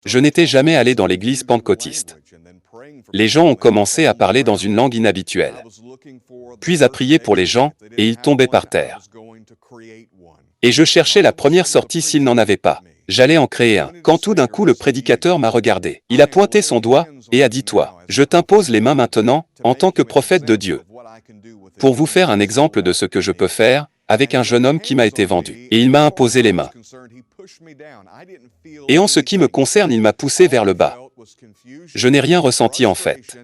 Je n'étais jamais allé dans l'église pentecôtiste. Les gens ont commencé à parler dans une langue inhabituelle, puis à prier pour les gens, et ils tombaient par terre. Et je cherchais la première sortie s'il n'en avait pas. J'allais en créer un, quand tout d'un coup le prédicateur m'a regardé. Il a pointé son doigt, et a dit « Toi, je t'impose les mains maintenant, en tant que prophète de Dieu, pour vous faire un exemple de ce que je peux faire, avec un jeune homme qui m'a été vendu. » Et il m'a imposé les mains. Et en ce qui me concerne, il m'a poussé vers le bas. Je n'ai rien ressenti en fait.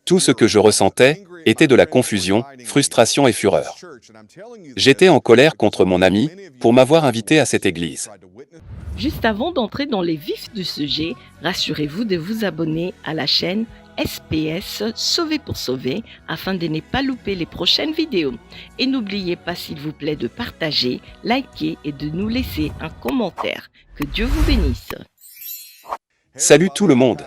Tout ce que je ressentais était de la confusion, frustration et fureur. J'étais en colère contre mon ami pour m'avoir invité à cette église. Juste avant d'entrer dans les vifs du sujet, rassurez-vous de vous abonner à la chaîne SPS Sauver pour Sauver afin de ne pas louper les prochaines vidéos. Et n'oubliez pas s'il vous plaît de partager, liker et de nous laisser un commentaire. Que Dieu vous bénisse. Salut tout le monde.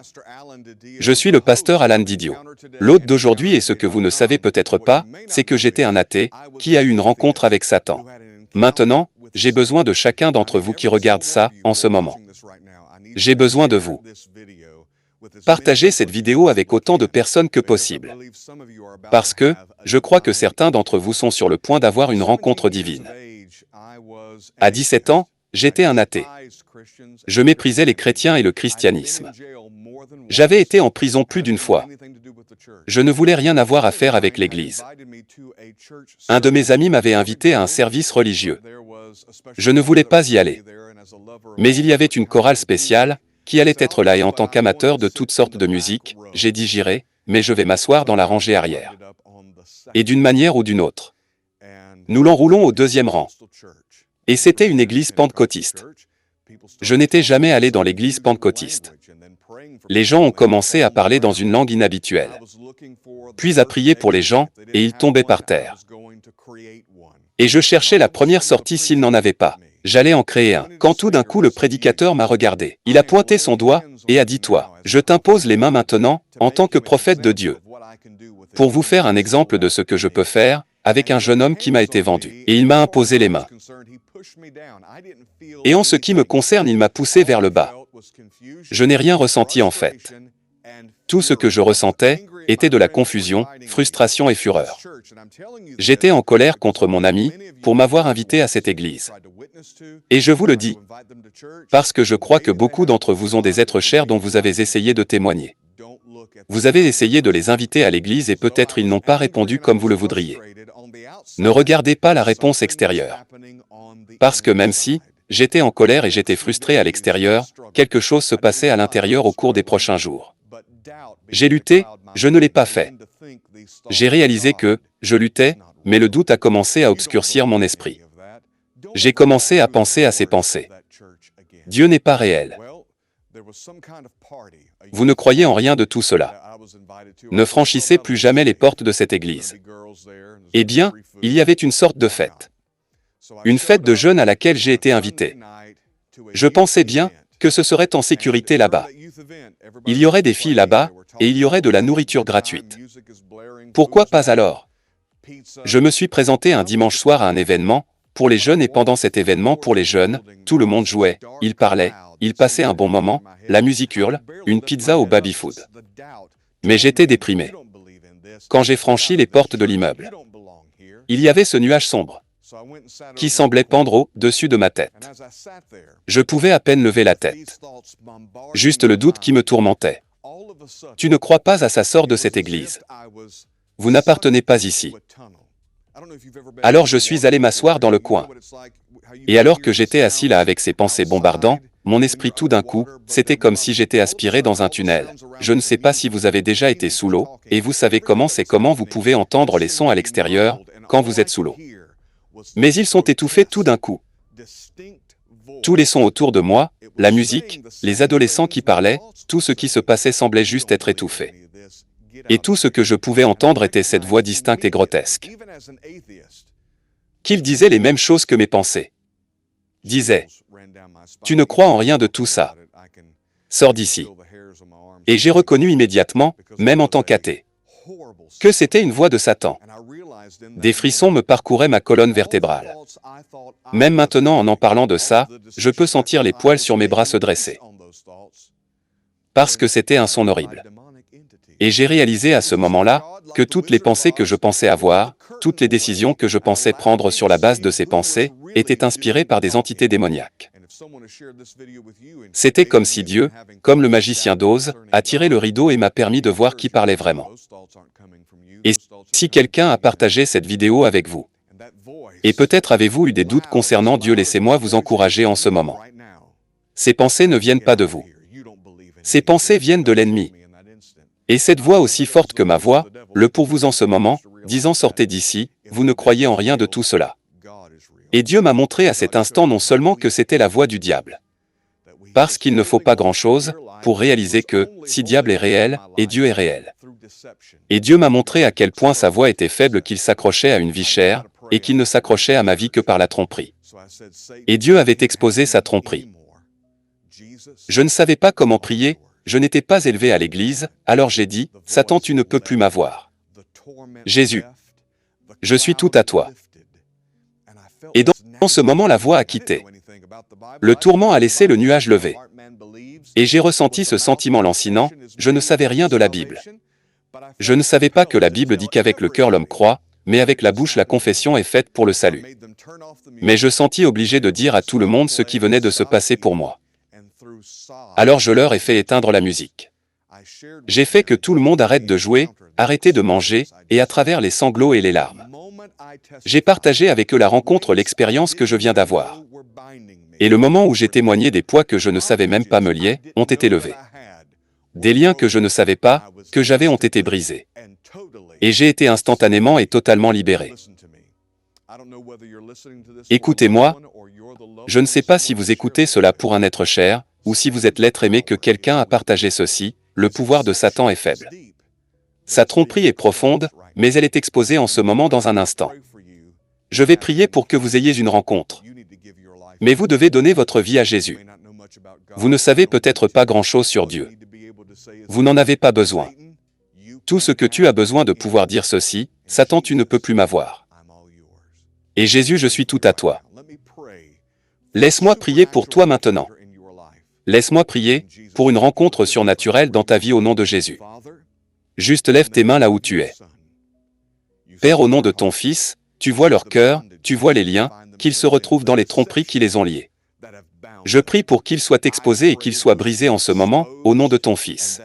Je suis le pasteur Alan Didio. L'hôte d'aujourd'hui et ce que vous ne savez peut-être pas, c'est que j'étais un athée qui a eu une rencontre avec Satan. Maintenant, j'ai besoin de chacun d'entre vous qui regarde ça en ce moment. J'ai besoin de vous. Partagez cette vidéo avec autant de personnes que possible. Parce que, je crois que certains d'entre vous sont sur le point d'avoir une rencontre divine. À 17 ans, j'étais un athée. Je méprisais les chrétiens et le christianisme. J'avais été en prison plus d'une fois. Je ne voulais rien avoir à faire avec l'Église. Un de mes amis m'avait invité à un service religieux. Je ne voulais pas y aller. Mais il y avait une chorale spéciale qui allait être là et en tant qu'amateur de toutes sortes de musique, j'ai dit j'irai, mais je vais m'asseoir dans la rangée arrière. Et d'une manière ou d'une autre. Nous l'enroulons au deuxième rang. Et c'était une église pentecôtiste. Je n'étais jamais allé dans l'église pentecôtiste. Les gens ont commencé à parler dans une langue inhabituelle, puis à prier pour les gens, et ils tombaient par terre. Et je cherchais la première sortie s'il n'en avait pas. J'allais en créer un, quand tout d'un coup le prédicateur m'a regardé. Il a pointé son doigt, et a dit « Toi, je t'impose les mains maintenant, en tant que prophète de Dieu, pour vous faire un exemple de ce que je peux faire, avec un jeune homme qui m'a été vendu. » Et il m'a imposé les mains. Et en ce qui me concerne, il m'a poussé vers le bas. Je n'ai rien ressenti en fait. Tout ce que je ressentais était de la confusion, frustration et fureur. J'étais en colère contre mon ami pour m'avoir invité à cette église. Et je vous le dis, parce que je crois que beaucoup d'entre vous ont des êtres chers dont vous avez essayé de témoigner. Vous avez essayé de les inviter à l'église et peut-être ils n'ont pas répondu comme vous le voudriez. Ne regardez pas la réponse extérieure. Parce que même si j'étais en colère et j'étais frustré à l'extérieur, quelque chose se passait à l'intérieur au cours des prochains jours. J'ai lutté, je ne l'ai pas fait. J'ai réalisé que je luttais, mais le doute a commencé à obscurcir mon esprit. J'ai commencé à penser à ces pensées. Dieu n'est pas réel. Vous ne croyez en rien de tout cela. Ne franchissez plus jamais les portes de cette église. Eh bien, il y avait une sorte de fête. Une fête de jeûne à laquelle j'ai été invité. Je pensais bien que ce serait en sécurité là-bas. Il y aurait des filles là-bas, et il y aurait de la nourriture gratuite. Pourquoi pas alors? Je me suis présenté un dimanche soir à un événement, pour les jeunes et pendant cet événement pour les jeunes, tout le monde jouait, ils parlaient, ils passaient un bon moment, la musique hurle, une pizza au baby-food. Mais j'étais déprimé. Quand j'ai franchi les portes de l'immeuble, il y avait ce nuage sombre qui semblait pendre au-dessus de ma tête. Je pouvais à peine lever la tête. Juste le doute qui me tourmentait. Tu ne crois pas à ça, sort de cette église. Vous n'appartenez pas ici. Alors je suis allé m'asseoir dans le coin. Et alors que j'étais assis là avec ces pensées bombardant, mon esprit tout d'un coup, c'était comme si j'étais aspiré dans un tunnel. Je ne sais pas si vous avez déjà été sous l'eau, et vous savez comment vous pouvez entendre les sons à l'extérieur, quand vous êtes sous l'eau. Mais ils sont étouffés tout d'un coup. Tous les sons autour de moi, la musique, les adolescents qui parlaient, tout ce qui se passait semblait juste être étouffé. Et tout ce que je pouvais entendre était cette voix distincte et grotesque. Qu'il disait les mêmes choses que mes pensées. Disait, « Tu ne crois en rien de tout ça. Sors d'ici. » Et j'ai reconnu immédiatement, même en tant qu'athée, que c'était une voix de Satan. Des frissons me parcouraient ma colonne vertébrale. Même maintenant en parlant de ça, je peux sentir les poils sur mes bras se dresser. Parce que c'était un son horrible. Et j'ai réalisé à ce moment-là que toutes les pensées que je pensais avoir, toutes les décisions que je pensais prendre sur la base de ces pensées, étaient inspirées par des entités démoniaques. C'était comme si Dieu, comme le magicien d'Oz, a tiré le rideau et m'a permis de voir qui parlait vraiment. Et si quelqu'un a partagé cette vidéo avec vous, et peut-être avez-vous eu des doutes concernant Dieu, laissez-moi vous encourager en ce moment. Ces pensées ne viennent pas de vous. Ces pensées viennent de l'ennemi. Et cette voix aussi forte que ma voix, le pour vous en ce moment, disant sortez d'ici, vous ne croyez en rien de tout cela. Et Dieu m'a montré à cet instant non seulement que c'était la voix du diable. Parce qu'il ne faut pas grand-chose pour réaliser que, si diable est réel, et Dieu est réel. Et Dieu m'a montré à quel point sa voix était faible, qu'il s'accrochait à une vie chère, et qu'il ne s'accrochait à ma vie que par la tromperie. Et Dieu avait exposé sa tromperie. Je ne savais pas comment prier, je n'étais pas élevé à l'église, alors j'ai dit, Satan, tu ne peux plus m'avoir. Jésus, je suis tout à toi. Et dans ce moment, la voix a quitté. Le tourment a laissé le nuage levé. Et j'ai ressenti ce sentiment lancinant, je ne savais rien de la Bible. Je ne savais pas que la Bible dit qu'avec le cœur l'homme croit, mais avec la bouche la confession est faite pour le salut. Mais je sentis obligé de dire à tout le monde ce qui venait de se passer pour moi. Alors je leur ai fait éteindre la musique. J'ai fait que tout le monde arrête de jouer, arrêter de manger, et à travers les sanglots et les larmes. J'ai partagé avec eux la rencontre, l'expérience que je viens d'avoir. Et le moment où j'ai témoigné des poids que je ne savais même pas me lier, ont été levés. Des liens que je ne savais pas, que j'avais ont été brisés. Et j'ai été instantanément et totalement libéré. Écoutez-moi, je ne sais pas si vous écoutez cela pour un être cher, ou si vous êtes l'être aimé que quelqu'un a partagé ceci, le pouvoir de Satan est faible. Sa tromperie est profonde, mais elle est exposée en ce moment dans un instant. Je vais prier pour que vous ayez une rencontre. Mais vous devez donner votre vie à Jésus. Vous ne savez peut-être pas grand-chose sur Dieu. Vous n'en avez pas besoin. Tout ce que tu as besoin de pouvoir dire ceci, Satan, tu ne peux plus m'avoir. Et Jésus, je suis tout à toi. Laisse-moi prier pour toi maintenant. Laisse-moi prier pour une rencontre surnaturelle dans ta vie au nom de Jésus. Juste lève tes mains là où tu es. Père, au nom de ton Fils, tu vois leur cœur, tu vois les liens, qu'ils se retrouvent dans les tromperies qui les ont liés. Je prie pour qu'ils soient exposés et qu'ils soient brisés en ce moment, au nom de ton Fils.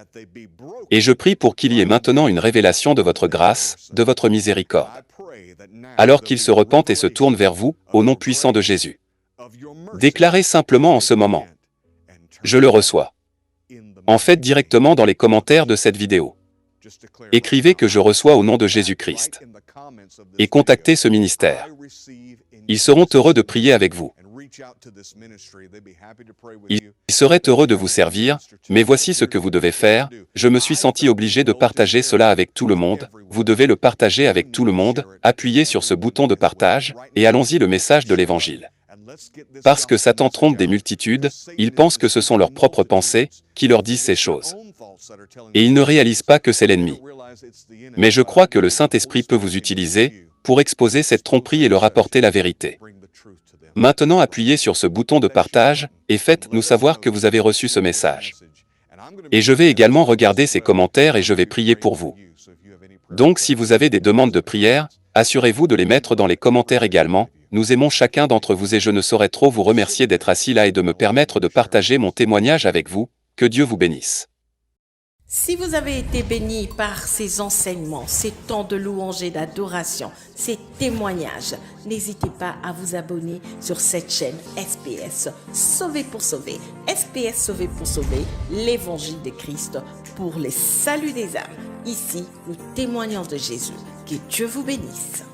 Et je prie pour qu'il y ait maintenant une révélation de votre grâce, de votre miséricorde. Alors qu'ils se repentent et se tournent vers vous, au nom puissant de Jésus. Déclarez simplement en ce moment. Je le reçois. En fait directement dans les commentaires de cette vidéo. Écrivez que je reçois au nom de Jésus-Christ. Et contactez ce ministère. Ils seront heureux de prier avec vous. Ils seraient heureux de vous servir, mais voici ce que vous devez faire. Je me suis senti obligé de partager cela avec tout le monde. Vous devez le partager avec tout le monde. Appuyez sur ce bouton de partage, et allons-y le message de l'Évangile. Parce que Satan trompe des multitudes, ils pensent que ce sont leurs propres pensées qui leur disent ces choses. Et ils ne réalisent pas que c'est l'ennemi. Mais je crois que le Saint-Esprit peut vous utiliser pour exposer cette tromperie et leur apporter la vérité. Maintenant, appuyez sur ce bouton de partage et faites-nous savoir que vous avez reçu ce message. Et je vais également regarder ces commentaires et je vais prier pour vous. Donc, si vous avez des demandes de prière, assurez-vous de les mettre dans les commentaires également. Nous aimons chacun d'entre vous et je ne saurais trop vous remercier d'être assis là et de me permettre de partager mon témoignage avec vous. Que Dieu vous bénisse. Si vous avez été béni par ces enseignements, ces temps de louange et d'adoration, ces témoignages, n'hésitez pas à vous abonner sur cette chaîne SPS Sauvé pour sauver. SPS Sauvé pour sauver, l'évangile de Christ pour les saluts des âmes. Ici, nous témoignons de Jésus. Que Dieu vous bénisse.